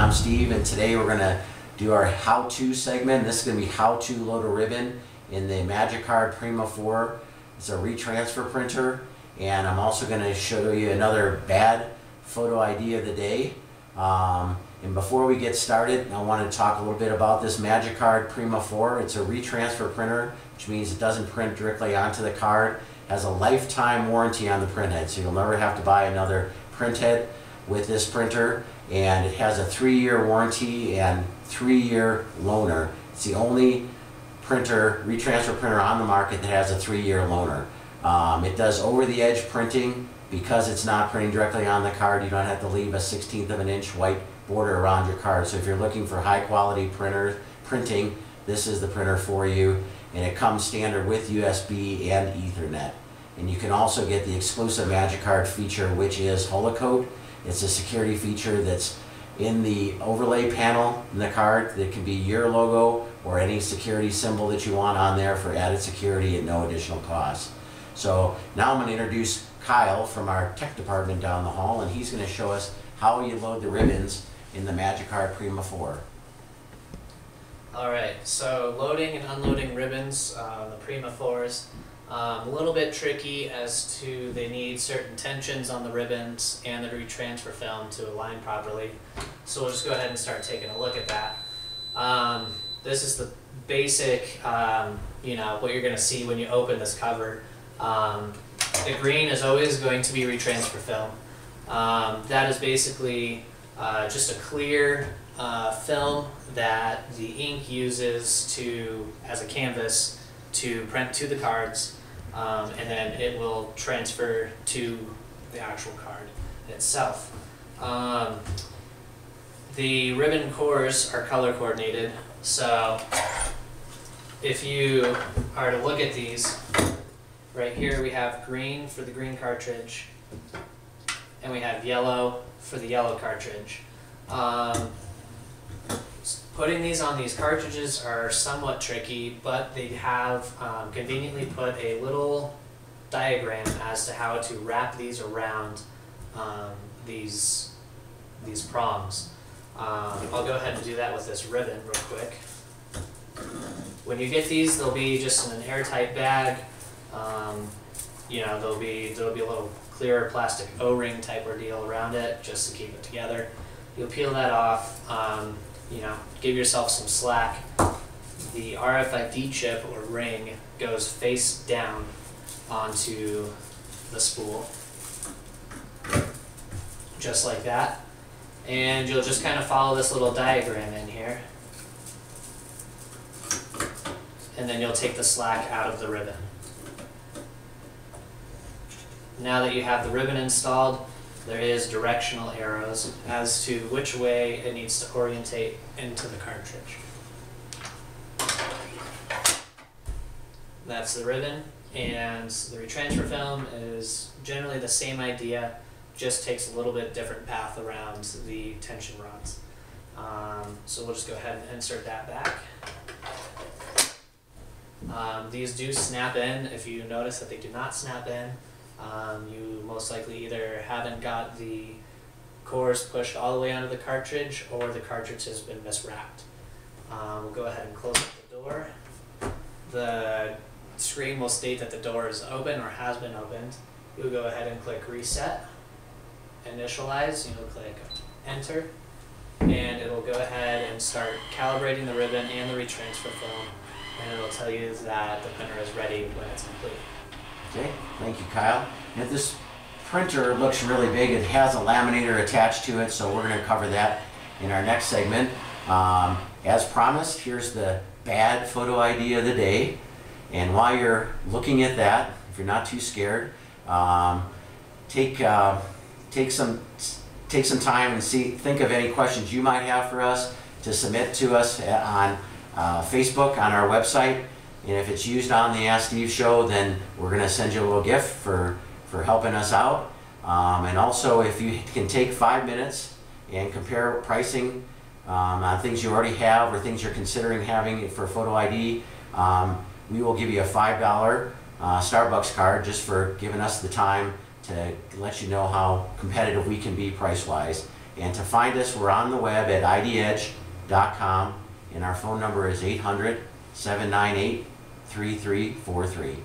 I'm Steve, and today we're going to do our how-to segment. This is going to be how to load a ribbon in the MagiCard Prima 4. It's a retransfer printer, and I'm also going to show you another bad photo idea of the day. And before we get started, I want to talk a little bit about this MagiCard Prima 4. It's a retransfer printer, which means it doesn't print directly onto the card. It has a lifetime warranty on the printhead, so you'll never have to buy another printhead with this printer, and it has a 3-year warranty and 3-year loaner. It's the only printer, retransfer printer on the market that has a 3-year loaner. It does over-the-edge printing. Because it's not printing directly on the card, you don't have to leave a 1/16 of an inch white border around your card. So if you're looking for high quality printing, this is the printer for you. And it comes standard with USB and Ethernet. And you can also get the exclusive MagiCard feature, which is Holocoat. It's a security feature that's in the overlay panel in the card that can be your logo or any security symbol that you want on there for added security at no additional cost. So now I'm going to introduce Kyle from our tech department down the hall, and he's going to show us how you load the ribbons in the MagiCard Prima 4. Alright, so loading and unloading ribbons on the Prima 4s, a little bit tricky as to they need certain tensions on the ribbons and the retransfer film to align properly. So we'll just go ahead and start taking a look at that. This is the basic, what you're going to see when you open this cover. The green is always going to be retransfer film. That is basically just a clear film that the ink uses as a canvas to print to the cards, and then it will transfer to the actual card itself. The ribbon cores are color coordinated, so if you are to look at these, right here we have green for the green cartridge, and we have yellow for the yellow cartridge. Putting these on these cartridges are somewhat tricky, but they have conveniently put a little diagram as to how to wrap these around these prongs. I'll go ahead and do that with this ribbon real quick. When you get these, they'll be just in an airtight bag. There'll be a little clear plastic O-ring type ordeal around it just to keep it together. You'll peel that off, give yourself some slack. The RFID chip or ring goes face down onto the spool, just like that. And you'll just kind of follow this little diagram in here. And then you'll take the slack out of the ribbon. Now that you have the ribbon installed, there is directional arrows as to which way it needs to orientate into the cartridge. That's the ribbon, and the retransfer film is generally the same idea, just takes a little bit different path around the tension rods. So we'll just go ahead and insert that back. These do snap in. If you notice that they do not snap in, you most likely either haven't got the cores pushed all the way onto the cartridge, or the cartridge has been miswrapped. We'll go ahead and close up the door. The screen will state that the door is open or has been opened. You'll go ahead and click Reset, Initialize, you'll click Enter, and it'll go ahead and start calibrating the ribbon and the retransfer film, and it'll tell you that the printer is ready when it's complete. Okay, thank you, Kyle. Now, this printer looks really big. It has a laminator attached to it, so we're going to cover that in our next segment. As promised, here's the bad photo idea of the day. And while you're looking at that, if you're not too scared, take some time and think of any questions you might have for us to submit to us on Facebook, on our website. And if it's used on the Ask Steve show, then we're going to send you a little gift for helping us out. And also, if you can take 5 minutes and compare pricing on things you already have or things you're considering having for photo ID, we will give you a $5 Starbucks card just for giving us the time to let you know how competitive we can be price-wise. And to find us, we're on the web at idedge.com, and our phone number is 800-798-3343.